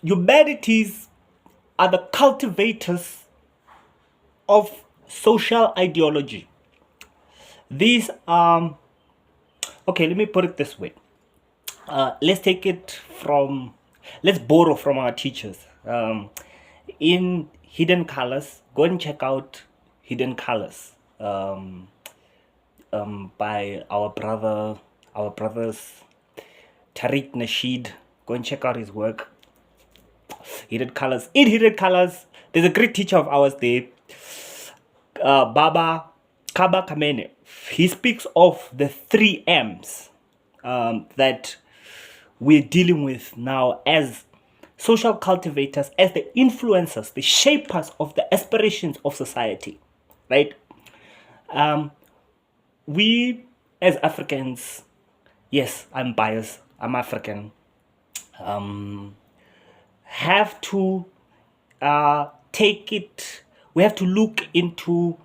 humanities are the cultivators of social ideology. These okay, let me put it this way. Let's borrow from our teachers. In Hidden Colors, go and check out Hidden Colors by our brothers Tariq Nasheed. Go and check out his work. Hidden Colors. In Hidden Colors, there's a great teacher of ours there, Baba Kaba Kamene. He speaks of the 3 M's that we're dealing with now as social cultivators, as the influencers, the shapers of the aspirations of society, right? We as Africans, yes, I'm biased, I'm African, have to take it, we have to look into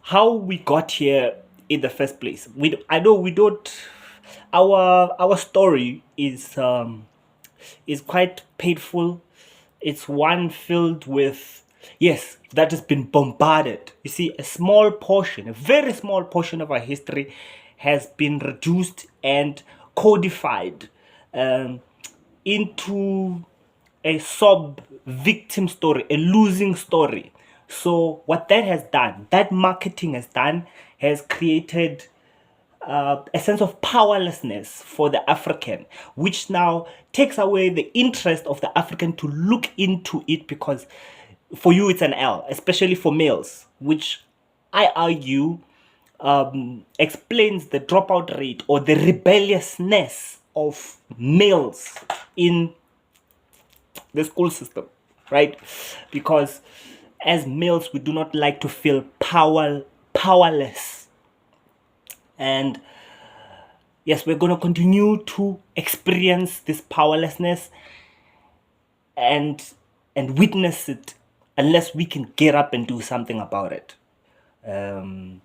how we got here in the first place. I know we don't. Our story is quite painful. It's one filled with, yes, that has been bombarded. You see, a small portion, a very small portion of our history has been reduced and codified into a sub-victim story, a losing story. So what that has done, that marketing has done, has created a sense of powerlessness for the African, which now takes away the interest of the African to look into it, because for you it's an L, especially for males, which I argue explains the dropout rate or the rebelliousness of males in the school system, right? Because as males, we do not like to feel powerless. And yes, we're going to continue to experience this powerlessness and witness it unless we can get up and do something about it. And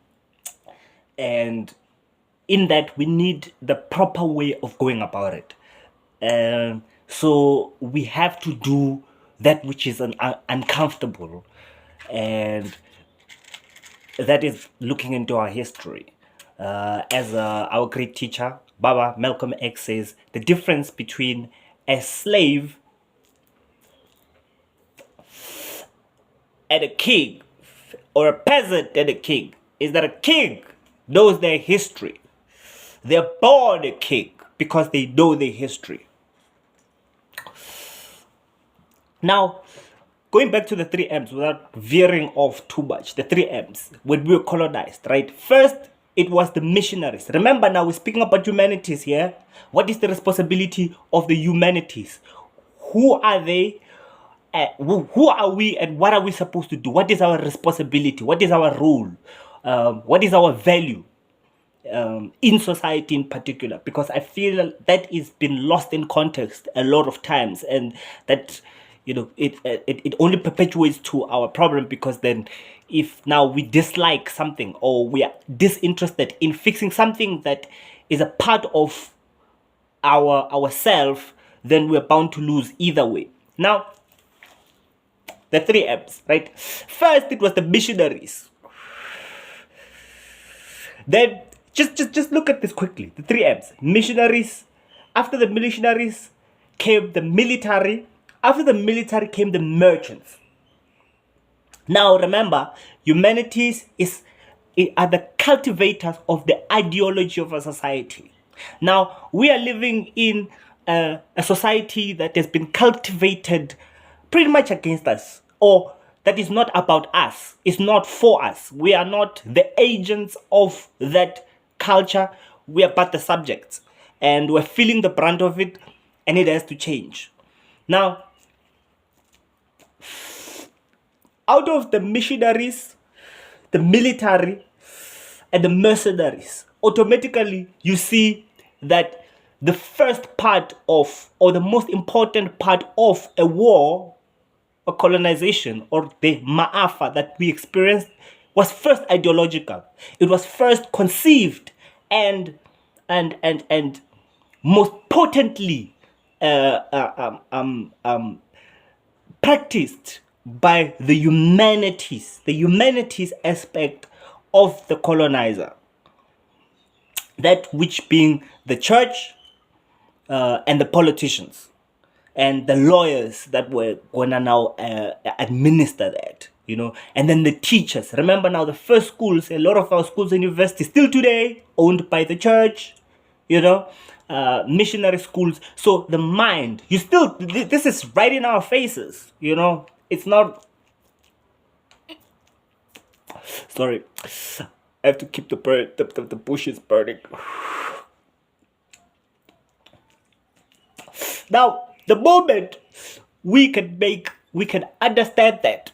in that, we need the proper way of going about it. So we have to do that which is uncomfortable, and that is looking into our history. As our great teacher, Baba Malcolm X, says, the difference between a slave and a king, or a peasant and a king, is that a king knows their history. They're born a king because they know their history. Now, going back to the 3 M's without veering off too much, the 3 M's, when we were colonized, right? First, it was the missionaries. Remember, now we're speaking about humanities here. What is the responsibility of the humanities? Who are they? Who are we, and what are we supposed to do? What is our responsibility? What is our role? What is our value in society in particular? Because I feel that is been lost in context a lot of times, and that, you know, it only perpetuates to our problem, because then if now we dislike something or we are disinterested in fixing something that is a part of ourself, then we're bound to lose either way. Now, the 3 M's, right? First, it was the missionaries. Then just look at this quickly. The 3 M's. Missionaries. After the missionaries came the military. After the military came the merchants. Now remember, humanities are the cultivators of the ideology of a society. Now, we are living in a society that has been cultivated pretty much against us, or that is not about us, it's not for us. We are not the agents of that culture, we are but the subjects, and we're feeling the brunt of it, and it has to change. Now, out of the missionaries, the military, and the mercenaries, automatically you see that the first part of, or the most important part of a war, or colonization, or the ma'afa that we experienced, was first ideological. It was first conceived and most potently practiced by the humanities aspect of the colonizer, that which being the church and the politicians and the lawyers that were gonna now administer that, you know, and then the teachers. Remember now, the first schools, a lot of our schools and universities still today owned by the church, you know, missionary schools. So the mind, you still, this is right in our faces, you know. It's not, sorry, I have to keep the bushes burning. Now, the moment we can understand that,